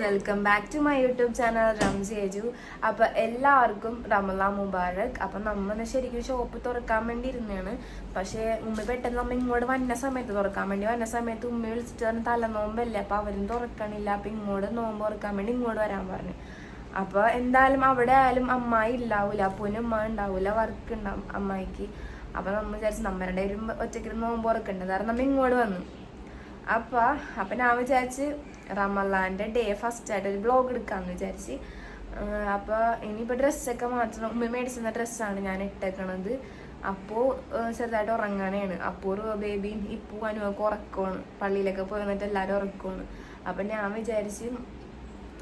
Welcome back to my YouTube channel Ramsi ഏജു. അപ്പോൾ എല്ലാവർക്കും റമളാൻ മുബാറക്. അപ്പം നമ്മൾ ശരിക്കും ഷോപ്പ് തുറക്കാൻ വേണ്ടി ഇരുന്നതാണ്. പക്ഷേ ഉമ്മ പെട്ടെന്ന് നമ്മൾ ഇങ്ങോട്ട് വന്ന സമയത്ത് തുറക്കാൻ വേണ്ടി വന്ന സമയത്ത് ഉമ്മ വിളിച്ചിട്ട് പറഞ്ഞ് തലനോമ്പല്ലേ, അപ്പോൾ അവരും തുറക്കണില്ല, അപ്പം ഇങ്ങോട്ട് നോമ്പ് തുറക്കാൻ വേണ്ടി ഇങ്ങോട്ട് വരാൻ പറഞ്ഞു. അപ്പോൾ എന്തായാലും അവിടെ ആയാലും അമ്മായി ഉണ്ടാവില്ല, അപ്പൂനും ഉമ്മ ഉണ്ടാവില്ല, വർക്ക് ഉണ്ടാവും അമ്മായിക്ക്. അപ്പം നമ്മൾ വിചാരിച്ചു നമ്മളുടെ ഒരു ഒറ്റയ്ക്ക് നോമ്പ് തുറക്കണ്ടത് കാരണം നമ്മൾ ഇങ്ങോട്ട് വന്നു. അപ്പം ഞാൻ വിചാരിച്ച് റമളാൻ്റെ ഡേ ഫസ്റ്റായിട്ട് ഒരു വ്ളോഗ് എടുക്കാമെന്ന് വിചാരിച്ച്. അപ്പോൾ ഇനിയിപ്പോൾ ഡ്രസ്സൊക്കെ മാറ്റണം. ഉമ്മ മേടിച്ചിരുന്ന ഡ്രസ്സാണ് ഞാൻ ഇട്ടേക്കണത്. അപ്പോൾ ചെറുതായിട്ട് ഉറങ്ങാനാണ്. അപ്പോൾ ബേബിയും ഇപ്പൂ അനുവൊക്കെ ഉറക്കമാണ്, പള്ളിയിലൊക്കെ പോയി വന്നിട്ട് എല്ലാവരും ഉറക്കമാണ്. അപ്പം ഞാൻ വിചാരിച്ച്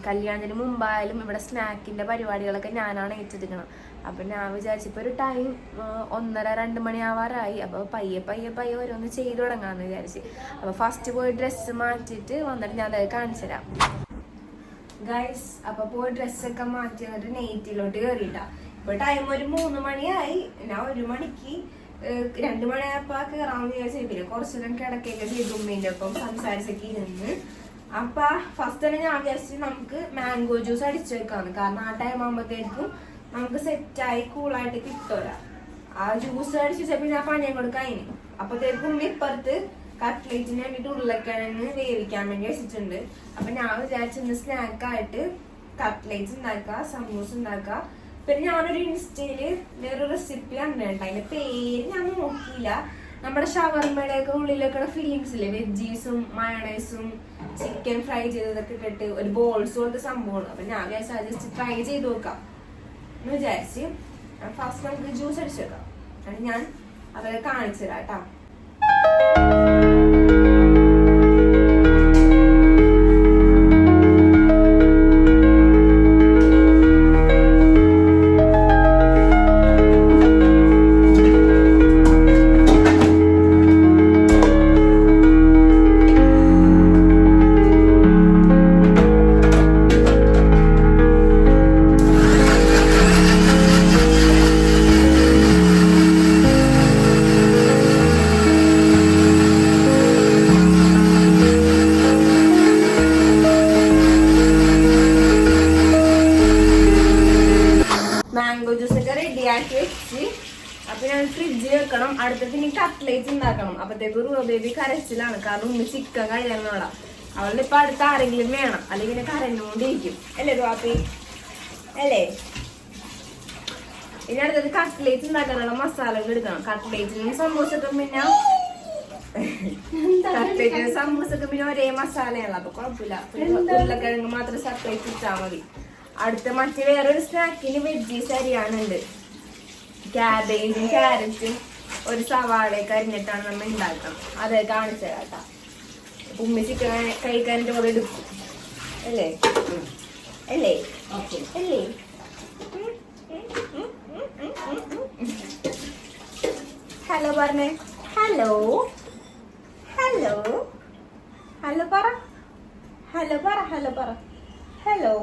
കല്യാണത്തിന് മുമ്പായാലും ഇവിടെ സ്നാക്കിൻ്റെ പരിപാടികളൊക്കെ ഞാനാണ് ഏറ്റെടുക്കണം. അപ്പം ഞാൻ വിചാരിച്ചപ്പോൾ ഒരു ടൈം 1:30-2 മണിയാവാറായി. അപ്പോൾ പയ്യെ ഓരോന്ന് ചെയ്തു തുടങ്ങാമെന്ന് വിചാരിച്ച്. അപ്പോൾ ഫസ്റ്റ് പോയി ഡ്രസ്സ് മാറ്റിയിട്ട് വന്നിട്ട് ഞാൻ അത് കാണിച്ചു തരാം ഗൈസ്. അപ്പോൾ പോയി ഡ്രസ്സൊക്കെ മാറ്റി വന്നിട്ട് നെയ്റ്റിലോട്ട് കയറിയിട്ടാണ്. ഇപ്പോൾ ടൈം ഒരു 3 മണിയായി. ഞാൻ 1 മണിക്ക് 2 മണിയായപ്പോൾ കയറാമെന്ന് വിചാരിച്ചു. പിന്നെ കുറച്ച് നേരം കിടക്കുകയൊക്കെ ചെയ്തു ഉമ്മേൻ്റെ ഒപ്പം സംസാരിച്ചൊക്കെ ഇരുന്ന്. അപ്പൊ ഫസ്റ്റ് തന്നെ ഞാൻ വിചാരിച്ചു നമുക്ക് മാംഗോ ജ്യൂസ് അടിച്ചു വെക്കാന്ന്. കാരണം ആ ടൈം ആകുമ്പോഴത്തേക്കും നമുക്ക് സെറ്റായി കൂളായിട്ട് കിട്ടുമല്ല. ആ ജ്യൂസ് അടിച്ചു വെച്ചപ്പോൾ ഞാൻ പണിയും കൊടുക്കായിന്. അപ്പത്തേക്കും ഇപ്പുറത്ത് കട്ട്ലേറ്റിന് വേണ്ടിട്ട് ഉരുളക്കിഴങ്ങ് വേവിക്കാൻ വേണ്ടി വെച്ചിട്ടുണ്ട്. അപ്പൊ ഞാൻ വിചാരിച്ചു ഇന്ന് സ്നാക്കായിട്ട് കട്ട്ലേറ്റ് ഉണ്ടാക്കുക, സമൂസ ഉണ്ടാക്കുക. പിന്നെ ഞാനൊരു ഇൻസ്റ്റയില് വേറൊരു റെസിപ്പി കണ്ടിട്ടുണ്ട്. അതിന്റെ പേര് ഞാൻ നോക്കിയില്ല. നമ്മുടെ ഷവർമ്മയുടെ ഒക്കെ ഉള്ളിലൊക്കെ ഫില്ലിങ്സ് ഇല്ലേ, വെജീസും മയണൈസും ചിക്കൻ ഫ്രൈ ചെയ്തതൊക്കെ ഇട്ടിട്ട് ഒരു ബോൾസ് പോലത്തെ സംഭവമാണ്. അപ്പൊ ഞാൻ വിചാരിച്ചാൽ ജസ്റ്റ് ട്രൈ ചെയ്ത് നോക്കാം എന്ന് വിചാരിച്ച് ഫസ്റ്റ് നമുക്ക് ജ്യൂസ് അടിച്ചു വെക്കാം. അത് ഞാൻ അതൊക്കെ കാണിച്ചു തരാം കേട്ടോ. മാംഗോ ജ്യൂസ് ഒക്കെ റെഡിയാക്കി വെച്ച് അപ്പൊ ഞാൻ ഫ്രിഡ്ജിൽ വെക്കണം. അടുത്തത് ഇനി കട്ട്ലേറ്റ് ഉണ്ടാക്കണം. അപ്പത്തേക്ക് ബേബി കരച്ചിലാണ്, കാരണം ഒന്ന് ചിക്കൻ കഴിയാനുള്ള. അവളുടെ ഇപ്പൊ അടുത്ത് ആരെങ്കിലും വേണം, അല്ലെങ്കിൽ ഇങ്ങനെ കരഞ്ഞുകൊണ്ടിരിക്കും അല്ലേ റുവാപ്പി അല്ലേ. ഇനി അടുത്തത് കട്ട്ലേറ്റ് ഉണ്ടാക്കാനുള്ള മസാലകൾ എടുക്കണം. കട്ട്ലേറ്റിനും സമൂസക്കും പിന്നെ കട്ട്ലേറ്റിനും സമൂസക്കും പിന്നെ ഒരേ മസാലയാണ്. അപ്പൊ കുഴപ്പമില്ല, ഉരുളക്കിഴങ്ങ് മാത്രം സെപ്പറേറ്റ് ഇട്ടാൽ മതി. അടുത്ത മറ്റേ വേറൊരു സ്നാക്കിന് വെജീസ് അരിയാണുണ്ട്. ക്യാബേജും ക്യാരറ്റും ഒരു സവാളയൊക്കെ അരിഞ്ഞിട്ടാണ് നമ്മൾ ഉണ്ടാക്കണം. അത് കാണിച്ചു തരാം കേട്ടോ. ഉമ്മി ചിക്കൻ കഴിക്കാനായിട്ട് പോലെ എടുക്കും അല്ലേ അല്ലേ അല്ലേ. ഹലോ പറഞ്ഞേ. ഹലോ ഹലോ ഹലോ പറ. ഹലോ പറ. ഹലോ പറ. ഹലോ.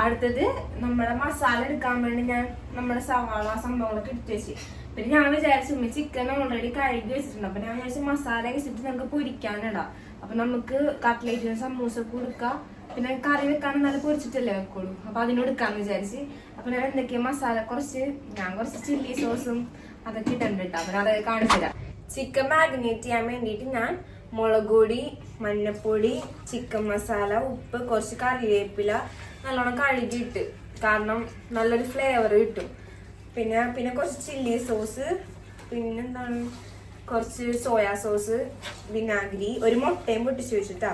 അടുത്തത് നമ്മുടെ മസാല എടുക്കാൻ വേണ്ടി ഞാൻ നമ്മുടെ സവാള സംഭവങ്ങളൊക്കെ എടുത്തു വെച്ച്. പിന്നെ ഞാൻ വിചാരിച്ചു ഉമ്മ ചിക്കൻ ഓൾറെഡി കഴുകി വെച്ചിട്ടുണ്ട്. അപ്പൊ ഞാൻ വിചാരിച്ചു മസാല വെച്ചിട്ട് നമുക്ക് പൊരിക്കാനിടാം. അപ്പൊ നമുക്ക് കട്ട്ലേറ്റിന് സമൂസ കൊടുക്കാം. പിന്നെ കറി വെക്കാൻ നല്ല പൊരിച്ചിട്ടല്ലേ വെക്കുള്ളൂ. അപ്പൊ അതിനെടുക്കാന്ന് വിചാരിച്ച്. അപ്പൊ ഞാൻ എന്തൊക്കെയാ മസാല ഞാൻ കുറച്ച് ചില്ലി സോസും അതൊക്കെ ഇട്ടുണ്ട് കേട്ടോ. അപ്പൊ അതൊക്കെ കാണിച്ചു തരാം. ചിക്കൻ മാഗ്നേറ്റ് ചെയ്യാൻ വേണ്ടിയിട്ട് ഞാൻ മുളക് പൊടി, മഞ്ഞപ്പൊടി, ചിക്കൻ മസാല, ഉപ്പ്, കുറച്ച് കറിവേപ്പില നല്ലോണം കഴുകിയിട്ട്, കാരണം നല്ലൊരു ഫ്ലേവർ കിട്ടും. പിന്നെ കുറച്ച് ചില്ലി സോസ്, പിന്നെന്താണ് കുറച്ച് സോയാ സോസ്, വിനാഗിരി, ഒരു മുട്ടയും പൊട്ടിച്ച് വെച്ചിട്ടാ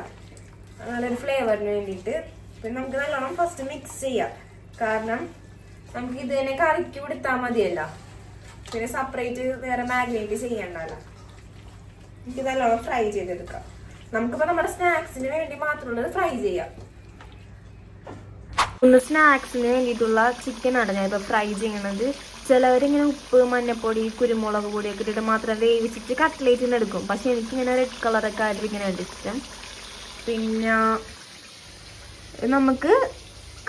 നല്ലൊരു ഫ്ലേവറിന് വേണ്ടിയിട്ട്. പിന്നെ നമുക്ക് നല്ലോണം ഫസ്റ്റ് മിക്സ് ചെയ്യാം, കാരണം നമുക്ക് ഇത് തന്നെ കറിക്ക് കൊടുത്താൽ മതിയല്ല. പിന്നെ സെപ്പറേറ്റ് വേറെ മാഗ്നേറ്റ് ചെയ്യണ്ടല്ലോ. എനിക്ക് നല്ലോണം ഫ്രൈ ചെയ്തെടുക്കാം. നമുക്കിപ്പോൾ നമ്മുടെ സ്നാക്സിന് വേണ്ടി മാത്രമുള്ളത് ഫ്രൈ ചെയ്യാം. ഒന്ന് സ്നാക്സിന് വേണ്ടിയിട്ടുള്ള ചിക്കനാണ് ഞാൻ ഇപ്പോൾ ഫ്രൈ ചെയ്യണത്. ചിലവരിങ്ങനെ ഉപ്പ്, മഞ്ഞപ്പൊടി, കുരുമുളക് പൊടിയൊക്കെ ഇട്ടിട്ട് മാത്രം വേവിച്ചിട്ട് കട്ട്ലേറ്റിന് എടുക്കും. പക്ഷെ എനിക്കിങ്ങനെ റെഡ് കളറൊക്കെ ആയിട്ട് ഇങ്ങനെ ഇഷ്ടം. പിന്നെ നമുക്ക്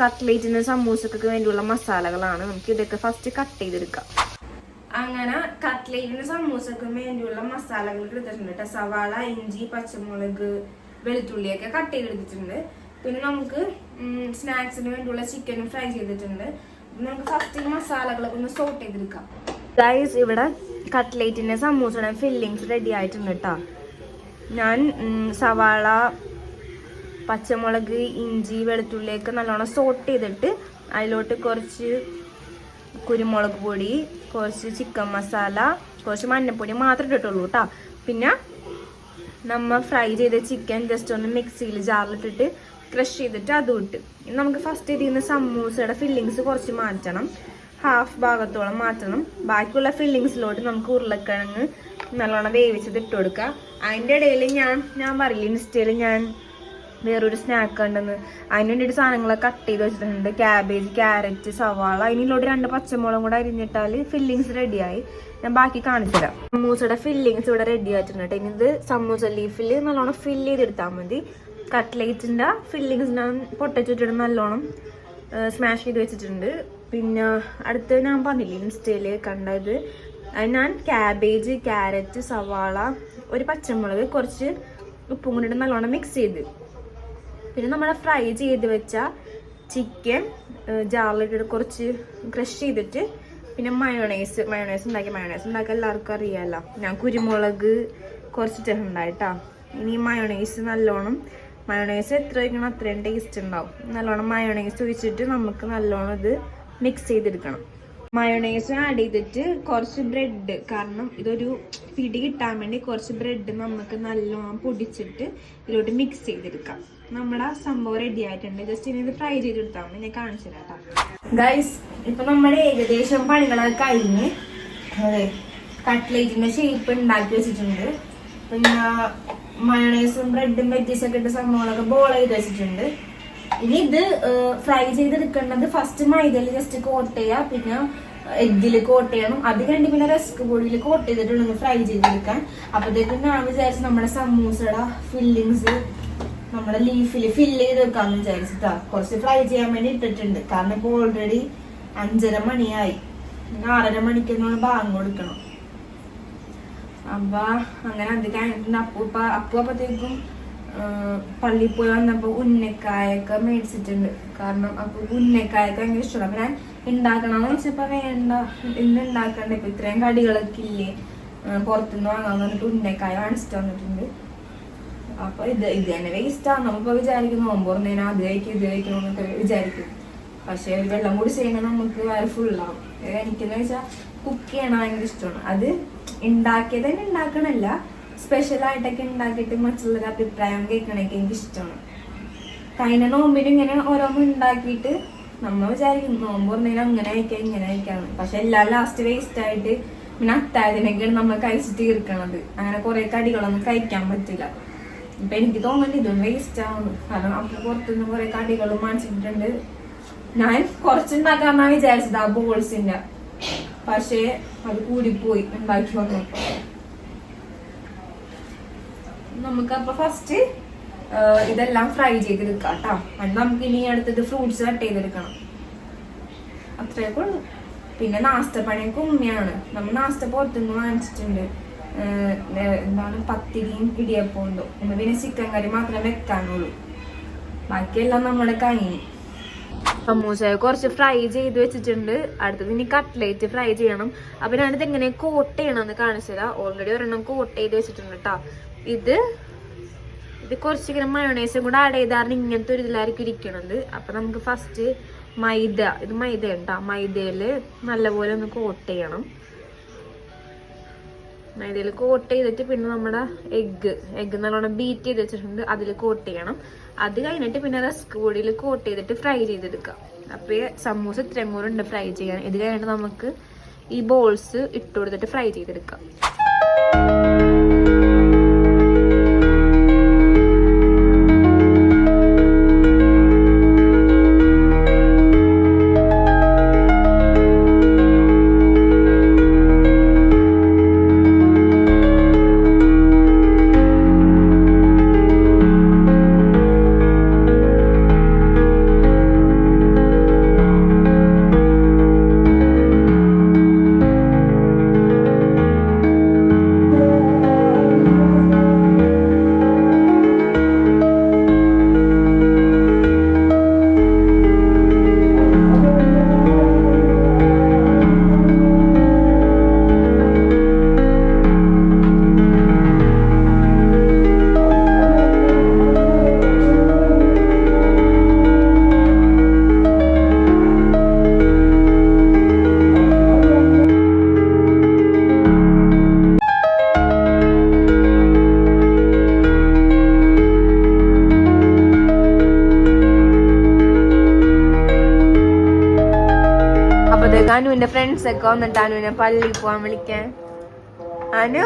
കട്ട്ലേറ്റിന് സമൂസക്കൊക്കെ വേണ്ടിയുള്ള മസാലകളാണ്. നമുക്ക് ഇതൊക്കെ ഫസ്റ്റ് കട്ട് ചെയ്തെടുക്കാം. അങ്ങനെ കട്ട്ലേറ്റിന് സമൂസക്കും വേണ്ടിയുള്ള മസാലകൾ എടുത്തിട്ടുണ്ട് കേട്ടോ. സവാള, ഇഞ്ചി, പച്ചമുളക്, വെളുത്തുള്ളിയൊക്കെ കട്ട് ചെയ്തെടുത്തിട്ടുണ്ട്. പിന്നെ നമുക്ക് സ്നാക്സിന് വേണ്ടിയുള്ള ചിക്കനും ഫ്രൈ ചെയ്തിട്ടുണ്ട്. നമുക്ക് ഫസ്റ്റ് മസാലകളൊക്കെ ഒന്ന് സോട്ട് ചെയ്തെടുക്കാം. ഗൈസ്, ഇവിടെ കട്ട്ലേറ്റിന്റെ സമൂസയുടെ ഫില്ലിങ്സ് റെഡി ആയിട്ടുണ്ട് കേട്ടോ. ഞാൻ സവാള, പച്ചമുളക്, ഇഞ്ചി, വെളുത്തുള്ളിയൊക്കെ നല്ലോണം സോട്ട് ചെയ്തിട്ട് അതിലോട്ട് കുറച്ച് കുരുമുളക് പൊടി, കുറച്ച് ചിക്കൻ മസാല, കുറച്ച് മഞ്ഞൾപ്പൊടി മാത്രമേ ഇട്ടിട്ടുള്ളൂ കേട്ടോ. പിന്നെ നമ്മൾ ഫ്രൈ ചെയ്ത ചിക്കൻ ജസ്റ്റ് ഒന്ന് മിക്സിയിൽ ജാറിലിട്ടിട്ട് ക്രഷ് ചെയ്തിട്ട് അതും ഇട്ട്. ഇനി നമുക്ക് ഫസ്റ്റ് ഇതിൽ നിന്ന് സമൂസയുടെ ഫില്ലിങ്സ് കുറച്ച് മാറ്റണം, ഹാഫ് ഭാഗത്തോളം മാറ്റണം. ബാക്കിയുള്ള ഫില്ലിങ്സിലോട്ട് നമുക്ക് ഉരുളക്കിഴങ്ങ് നല്ലോണം വേവിച്ചത് ഇട്ട് കൊടുക്കുക. അതിൻ്റെ ഇടയിൽ ഞാൻ പറയില്ല, ഇൻസ്റ്റയിൽ ഞാൻ വേറൊരു സ്നാക്ക് ഉണ്ടെന്ന്, അതിന് വേണ്ടിയിട്ട് സാധനങ്ങളൊക്കെ കട്ട് ചെയ്ത് വെച്ചിട്ടുണ്ട്. ക്യാബേജ്, ക്യാരറ്റ്, സവാള, അതിനിലോട്ട് 2 പച്ചമുളകും കൂടെ അരിഞ്ഞിട്ടാൽ ഫില്ലിങ്സ് റെഡിയായി. ഞാൻ ബാക്കി കാണിച്ചു തരാം. സമൂസയുടെ ഫില്ലിങ്സ് ഇവിടെ റെഡി ആയിട്ടുണ്ട്. ഇനി ഇത് സമൂസ ലീഫിൽ നല്ലോണം ഫില്ല് ചെയ്തെടുത്താൽ മതി. കട്ട്ലേറ്റിൻ്റെ ഫില്ലിങ്സ് ഞാൻ പൊട്ടച്ചിട്ടിട്ട് നല്ലോണം സ്മാഷ് ചെയ്ത് വെച്ചിട്ടുണ്ട്. പിന്നെ അടുത്ത് ഞാൻ പറഞ്ഞില്ലേ ഇൻസ്റ്റയിൽ കണ്ടത്, അത് ഞാൻ ക്യാബേജ്, ക്യാരറ്റ്, സവാള, ഒരു പച്ചമുളക്, കുറച്ച് ഉപ്പും കൊണ്ടിട്ട് നല്ലോണം മിക്സ് ചെയ്ത്, പിന്നെ നമ്മൾ ഫ്രൈ ചെയ്ത് വെച്ച ചിക്കൻ ജാറിലിട്ടിട്ട് കുറച്ച് ക്രഷ് ചെയ്തിട്ട്, പിന്നെ മയോണൈസ് ഉണ്ടാക്കി എല്ലാവർക്കും അറിയാമല്ലോ. ഞാൻ കുരുമുളക് കുറച്ചിട്ടുണ്ടായിട്ടാ. ഇനി മയോണൈസ് മയോണൈസ് എത്ര വയ്ക്കണം അത്രയും ടേസ്റ്റ് ഉണ്ടാവും. നല്ലോണം മയോണൈസ് ഒഴിച്ചിട്ട് നമുക്ക് നല്ലോണം ഇത് മിക്സ് ചെയ്തെടുക്കണം. മയോണൈസ് ആഡ് ചെയ്തിട്ട് കുറച്ച് ബ്രെഡ്, കാരണം ഇതൊരു പിടി കിട്ടാൻ വേണ്ടി കുറച്ച് ബ്രെഡ് നമുക്ക് നല്ലോണം പൊടിച്ചിട്ട് ഇതിലോട്ട് മിക്സ് ചെയ്തെടുക്കാം. നമ്മുടെ സംഭവം റെഡി ആയിട്ടുണ്ട്. ജസ്റ്റ് ഇനി ഇത് ഫ്രൈ ചെയ്തെടുത്താൽ മതി. ഞാൻ കാണിച്ചു തരാം ഗൈസ്. ഇപ്പൊ നമ്മുടെ ഏകദേശം പണികളൊക്കെ കഴിഞ്ഞ് കട്ട്ലേറ്റിന്റെ ഷേപ്പ് ഉണ്ടാക്കി വെച്ചിട്ടുണ്ട്. പിന്നെ മയോണൈസും ബ്രെഡും വെജീസൊക്കെ ഇട്ട സംഭവങ്ങളൊക്കെ ബോൾ ചെയ്ത് വെച്ചിട്ടുണ്ട്. ഇനി ഇത് ഫ്രൈ ചെയ്തെടുക്കേണ്ടത് ഫസ്റ്റ് മൈദയിൽ ജസ്റ്റ് കോട്ട് ചെയ്യുക, പിന്നെ എഗ്ഗിൽ കോട്ട് ചെയ്യണം. അത് കഴിഞ്ഞ് പിന്നെ റസ്ക് പൊടിയിൽ കോട്ട് ചെയ്തിട്ടുണ്ടെങ്കിൽ ഫ്രൈ ചെയ്തെടുക്കാൻ. അപ്പോഴത്തേക്കും ഞാൻ വിചാരിച്ചു നമ്മുടെ സമൂസയുടെ ഫില്ലിങ്സ് നമ്മുടെ ലീഫിൽ ഫില്ല് ചെയ്ത് വെക്കാന്ന് വിചാരിച്ചിട്ടാ. കുറച്ച് ഫ്രൈ ചെയ്യാൻ വേണ്ടി ഇട്ടിട്ടുണ്ട്, കാരണം ഇപ്പൊ ഓൾറെഡി 5:30 മണിയായി. 6:30 മണിക്കൊന്നും ബാങ്ക് കൊടുക്കണം. അപ്പൊ അങ്ങനെ അത് കഴിഞ്ഞിട്ടുണ്ട്. അപ്പത്തേക്കും പള്ളിയിൽ പോയി വന്നപ്പോ ഉന്നക്കായൊക്കെ മേടിച്ചിട്ടുണ്ട്. കാരണം അപ്പൊ ഉന്നക്കായൊക്കെ ഭയങ്കര ഇഷ്ടമാണ്. അപ്പൊ ഞാൻ ഉണ്ടാക്കണമെന്ന് വെച്ചപ്പോ വേണ്ട, ഇന്ന് ഉണ്ടാക്കണ്ട, ഇപ്പൊ ഇത്രയും കടികളൊക്കെ ഇല്ലേ, പുറത്തുനിന്ന് വാങ്ങാൻ പറഞ്ഞിട്ട് ഉന്നക്കായ വാങ്ങിച്ചിട്ട് വന്നിട്ടുണ്ട്. അപ്പൊ ഇത് തന്നെ വേസ്റ്റാണ്. നമ്മളിപ്പോ വിചാരിക്കുന്നു നോമ്പുറന്നേനാ അത് കഴിക്കും ഇത് കഴിക്കണമെന്നൊക്കെ വിചാരിക്കും. പക്ഷെ ഒരു വെള്ളം കൂടി ചെയ്യുമ്പോൾ നമുക്ക് വേറെ ഫുള്ളാവും. എനിക്കെന്ന് വെച്ചാൽ കുക്ക് ചെയ്യണം ഭയങ്കര ഇഷ്ടമാണ്. അത് ഉണ്ടാക്കിയത് തന്നെ ഉണ്ടാക്കണല്ല, സ്പെഷ്യലായിട്ടൊക്കെ ഉണ്ടാക്കിയിട്ട് മറ്റുള്ളവരുടെ അഭിപ്രായം കേൾക്കണൊക്കെ എനിക്ക് ഇഷ്ടമാണ്. കഴിഞ്ഞ നോമ്പിന് ഇങ്ങനെ ഓരോന്നും ഉണ്ടാക്കിയിട്ട് നമ്മൾ വിചാരിക്കും നോമ്പ് പറഞ്ഞാൽ അങ്ങനെ കഴിക്കാം ഇങ്ങനെ കഴിക്കാന്ന്. പക്ഷെ എല്ലാം ലാസ്റ്റ് വേസ്റ്റ് ആയിട്ട് പിന്നെ അത്താഴത്തിനൊക്കെയാണ് നമ്മൾ കഴിച്ചിട്ട് തീർക്കണത്. അങ്ങനെ കുറെ കടികളൊന്നും കഴിക്കാൻ പറ്റില്ല. ഇപ്പൊ എനിക്ക് തോന്നുന്നുണ്ട് ഇതും വേസ്റ്റ് ആവുന്നു. കാരണം അപ്പൊ പുറത്തുനിന്ന് കുറെ കടികളും വാങ്ങിച്ചിട്ടുണ്ട്. ഞാൻ കുറച്ചുണ്ടാക്കാന്നാ വിചാരിച്ചത് ആ ബോൾസിന്റെ, പക്ഷെ അത് കൂടിപ്പോയി ഉണ്ടാക്കി വന്നപ്പോ. നമുക്കപ്പൊ ഫസ്റ്റ് ഇതെല്ലാം ഫ്രൈ ചെയ്തെടുക്കാം കേട്ടോ. അത് നമുക്ക് ഇനി അടുത്തത് ഫ്രൂട്ട്സ് കട്ട് ചെയ്തെടുക്കണം. അത്രയൊക്കെ ഉള്ളു. പിന്നെ നാസ്ത പണിയൊക്കെ ഉമ്മയാണ്. നമ്മൾ നാസ്ത പുറത്തുനിന്ന് വാങ്ങിച്ചിട്ടുണ്ട്. എന്താണ് പത്തിരിയും ഇടിയപ്പം ഉണ്ടോ. പിന്നെ ചിക്കൻ കറി മാത്രമേ വെക്കാനുള്ളൂ. ബാക്കിയെല്ലാം നമ്മുടെ കഴിഞ്ഞു. സമൂസ കുറച്ച് ഫ്രൈ ചെയ്ത് വെച്ചിട്ടുണ്ട്. അടുത്തത് ഇനി കട്ട്ലേറ്റ് ഫ്രൈ ചെയ്യണം. അപ്പൊ ഞാനിത് എങ്ങനെ കോട്ട് ചെയ്യണമെന്ന് കാണിച്ചതാ. ഓൾറെഡി ഒരെണ്ണം കോട്ട് ചെയ്ത് വെച്ചിട്ടുണ്ട് കേട്ടോ. ഇത് കുറച്ച് ഇങ്ങനെ മയോണൈസും കൂടെ ആഡ് ചെയ്താറിന് ഇങ്ങനത്തെ ഒരു ഇതിലായിരിക്കും ഇരിക്കണത്. അപ്പൊ നമുക്ക് ഫസ്റ്റ് ഇത് മൈദ ഉണ്ടാ, മൈദയില് നല്ലപോലെ ഒന്ന് കോട്ട് ചെയ്യണം. മൈദയിൽ കോട്ട് ചെയ്തിട്ട് പിന്നെ നമ്മുടെ എഗ്ഗ് നല്ലോണം ബീറ്റ് ചെയ്ത് വെച്ചിട്ടുണ്ട്, അതിൽ കോട്ട് ചെയ്യണം. അത് കഴിഞ്ഞിട്ട് പിന്നെ റസ്ക് പൊടിയിൽ കോട്ട് ചെയ്തിട്ട് ഫ്രൈ ചെയ്തെടുക്കാം. അപ്പൊ സമൂസ ഇത്രയും കൂടെ ഉണ്ട് ഫ്രൈ ചെയ്യാൻ. ഇത് കഴിഞ്ഞിട്ട് നമുക്ക് ഈ ബോൾസ് ഇട്ട് കൊടുത്തിട്ട് ഫ്രൈ ചെയ്തെടുക്കാം. ഫ്രണ്ട്സ് ഒക്കെ വന്നിട്ട് അനുവിനെ പള്ളിയിൽ പോവാൻ വിളിക്കാൻ. അനു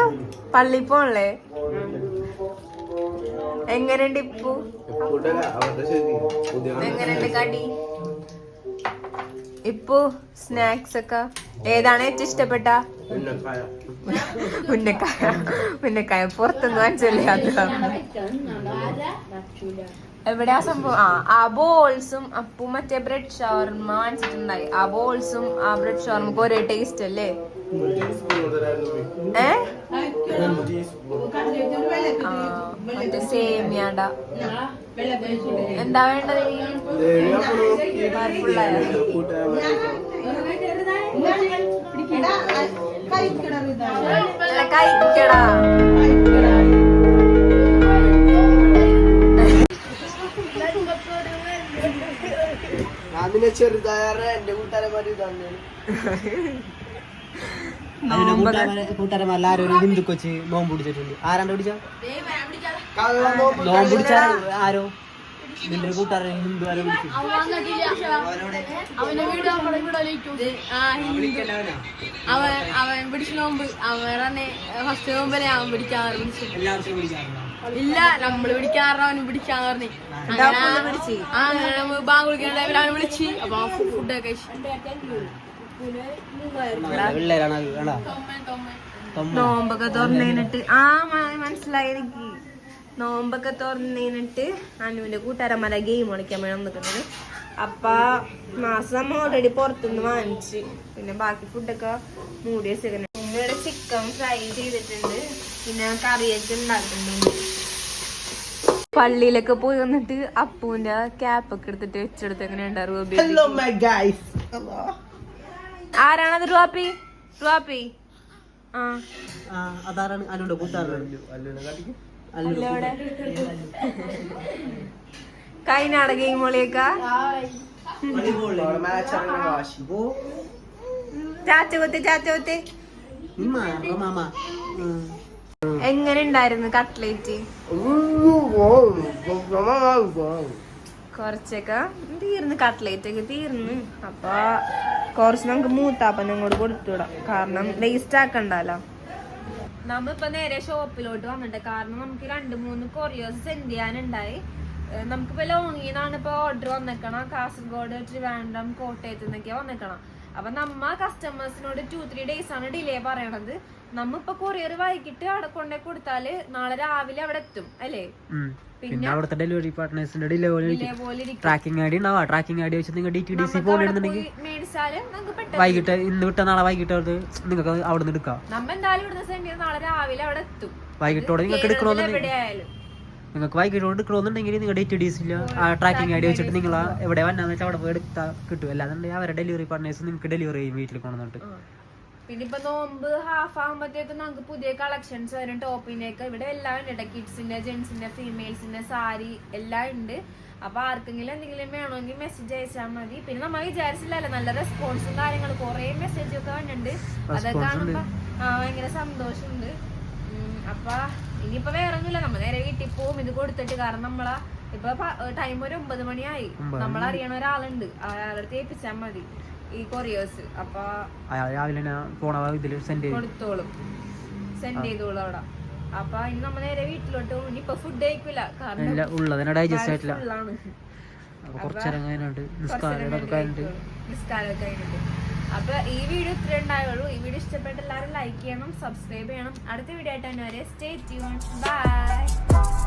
പള്ളിയിൽ പോണല്ലേ? എങ്ങനെയുണ്ട് ഇപ്പു? എങ്ങനെയുണ്ട് കടി? ഇപ്പു സ്നാക്സ് ഒക്കെ ഏതാണ് ഏറ്റവും ഇഷ്ടപ്പെട്ട? ഉന്നക്കായ പുറത്തുനിന്ന് വാങ്ങിച്ചല്ലേ അത്? എവിടെയാ സംഭവം? ആ ബോൾസും അപ്പു മറ്റേ ബ്രെഡ് ഷവർമ വാങ്ങിച്ചിട്ടുണ്ടായി. ആ ബോൾസും ആ ബ്രെഡ് ഷവർമക്ക് ഒരേ ടേസ്റ്റ് അല്ലേ? മറ്റേ സേമിയാട എന്താ വേണ്ടത്? കഴിക്കടാ. ചെറുതായ എന്റെ കൂട്ടുകാരന്മാര് കൂട്ടുകാരന്മാരെല്ലാരും ഹിന്ദു കൊച്ച് നോമ്പ് പിടിച്ചിട്ടുണ്ട്. ആരാണ്ട് പിടിച്ച നോമ്പ് പിടിച്ച ആരോ നിന്റെ കൂട്ടുകാരൻ ഹിന്ദു ആരോ പിടിച്ചു. അവൻ പിടിച്ച നോമ്പ് അവനെ ഫസ്റ്റ് നോമ്പല്ലേ അവൻ പിടിക്കാറ്. ഇല്ല നമ്മള് പിടിക്കാറ് അവന് പിടിക്കാന്ന് പറഞ്ഞു. ബാങ്ക് വിളിക്കുന്ന ടൈമിൽ അവന് വിളിച്ച് അപ്പൊ ഫുഡൊക്കെ കഴിച്ചു. നോമ്പൊക്കെ തുറന്നിട്ട് മനസ്സിലായി എനിക്ക്. നോമ്പൊക്കെ തുറന്നിട്ട് അനുവിന്റെ കൂട്ടുകാരന്മാരെ ഗെയിം കളിക്കാൻ വേണ്ടി വന്നിട്ടുണ്ട്. അപ്പൊ മാസം ഓൾറെഡി പുറത്തുനിന്ന് വാങ്ങിച്ച് പിന്നെ ബാക്കി ഫുഡൊക്കെ മൂടി വെച്ചിരിക്കുന്നത്. ഇവിടെ ചിക്കൻ ഫ്രൈ ചെയ്തിട്ടുണ്ട്, പിന്നെ കറിയൊക്കെ ഉണ്ടാക്കുന്നുണ്ട്. പള്ളിയിലൊക്കെ പോയി വന്നിട്ട് അപ്പൂന്റെ ക്യാപ്പൊക്കെ എടുത്തിട്ട് വെച്ചെടുത്ത് എങ്ങനെ ഉണ്ടാവും? ആരാണത്? റുവാപ്പി റുവാപ്പി അതാരാണ്? അനുവിന്റെ കൂട്ടുകാരൻ. കൈനാട ഗെയിം കളിയൊക്കെ ചാച്ചകൊത്ത് എങ്ങനെ ഉണ്ടായിരുന്നു കട്ട്ലേറ്റ്? കുറച്ചൊക്കെ തീർന്ന്, കട്ട്ലേറ്റ് ഒക്കെ തീർന്ന്. അപ്പൊ കുറച്ച് നമുക്ക് മൂത്താപ്പൻ ഇങ്ങോട്ട് കൊടുത്തുവിടാം, കാരണം വേസ്റ്റ് ആക്കണ്ടല്ലോ. നമ്മിപ്പോ നേരെ ഷോപ്പിലോട്ട് വന്നിട്ട്, കാരണം നമുക്ക് 2-3 കൊറിയേഴ്സ് സെൻഡ് ചെയ്യാനുണ്ടായി. നമുക്കിപ്പോ ലോങ്ങിന്നാണ് ഇപ്പൊ ഓർഡർ വന്നേക്കണം. കാസർഗോഡ്, ട്രിവാൻഡ്രം, കോട്ടയത്ത് നിന്നൊക്കെയാ വന്നേക്കണം. അപ്പൊ നമ്മ കസ്റ്റമേഴ്സിനോട് 2-3 days ആണ് ഡിലേ പറയണത്. നമ്മിപ്പോ കൊറിയർ വൈകിട്ട് അവിടെ കൊണ്ടേ കൊടുത്താല് നാളെ രാവിലെ അവിടെ എത്തും അല്ലേ? പിന്നെ അവിടുത്തെ ഡെലിവറി പാർട്ട്നേഴ്സിന്റെ ട്രാക്കിംഗ് ഐഡി ഉണ്ടാവും. ട്രാക്കിംഗ് ഐഡി വെച്ച് നിങ്ങൾ DTDC പോകണമെന്നുണ്ടെങ്കിൽ വൈകിട്ട് ഇന്ന് വിട്ട നാളെ വൈകിട്ട് നിങ്ങൾക്ക് അവിടെ നിന്ന് എടുക്കാം. നമ്മ എന്തായാലും ഇവിടുന്ന് സെൻഡ് ചെയ്ത് നാളെ രാവിലെ അവിടെ എത്തും. വൈകിട്ടോടെ നിങ്ങൾക്ക് എടുക്കണമെന്നുണ്ടെങ്കിൽ നിങ്ങൾക്ക് വൈകിട്ടോട് എടുക്കണമെന്നുണ്ടെങ്കിൽ നിങ്ങൾ DTDC ട്രാക്കിംഗ് ഐഡി വെച്ചിട്ട് നിങ്ങൾ എവിടെ വന്നാന്ന് വെച്ചാൽ അവിടെ പോയി എടുത്താൽ കിട്ടും. അല്ലാതെ അവരുടെ ഡെലിവറി പാർട്ട്നേഴ്സ് നിങ്ങൾക്ക് ഡെലിവറി ചെയ്യും വീട്ടിൽ കൊണ്ടുവന്നിട്ട്. പിന്നെ ഇപ്പൊ നോമ്പ് ഹാഫ് ആകുമ്പോഴത്തേക്ക് നമുക്ക് പുതിയ കളക്ഷൻസ് വരും. ടോപ്പിനൊക്കെ ഇവിടെ എല്ലാം ഉണ്ട്, കിഡ്സിന്റെ, ജെന്റ്സിന്റെ, ഫീമെയിൽസിന്റെ സാരി എല്ലാം ഉണ്ട്. അപ്പൊ ആർക്കെങ്കിലും എന്തെങ്കിലും വേണമെങ്കിൽ മെസ്സേജ് അയച്ചാൽ മതി. പിന്നെ നമ്മൾ വിചാരിച്ചില്ലല്ലോ, നല്ല റെസ്പോൺസും കാര്യങ്ങളും കുറെ മെസ്സേജ് ഒക്കെ വന്നിട്ടുണ്ട്. അതൊക്കെ കാണുമ്പോ ഭയങ്കര സന്തോഷമുണ്ട്. അപ്പൊ ഇനിയിപ്പോ വേറെ ഒന്നുമില്ല, നമ്മ നേരെ വീട്ടിൽ പോവും ഇത് കൊടുത്തിട്ട്. കാരണം നമ്മളാ ഇപ്പൊ ടൈം ഒരു 9 മണിയായി. നമ്മളറിയണ ഒരാളുണ്ട്, അയാളടുത്ത് ഏൽപ്പിച്ചാൽ മതി ഈ കൊറിയേഴ്സ്. അപ്പൊ കൊടുത്തോളും, സെൻഡ് ചെയ്തോളും അവിടെ. അപ്പൊ ഇനി നമ്മ നേരെ വീട്ടിലോട്ട് പോകും. ഇനിയിപ്പൊ ഫുഡ് കഴിക്കില്ല, കാരണം നിസ്കാരമൊക്കെ കഴിഞ്ഞിട്ട്. അപ്പൊ ഈ വീഡിയോ ഇത്ര ഉണ്ടായുള്ളൂ. ഈ വീഡിയോ ഇഷ്ടപ്പെട്ട എല്ലാവരും ലൈക്ക് ചെയ്യണം, സബ്സ്ക്രൈബ് ചെയ്യണം. അടുത്ത വീഡിയോ ആയിട്ട് തന്നെ വരെ സ്റ്റേ ട്യൂൺഡ്. ബൈ.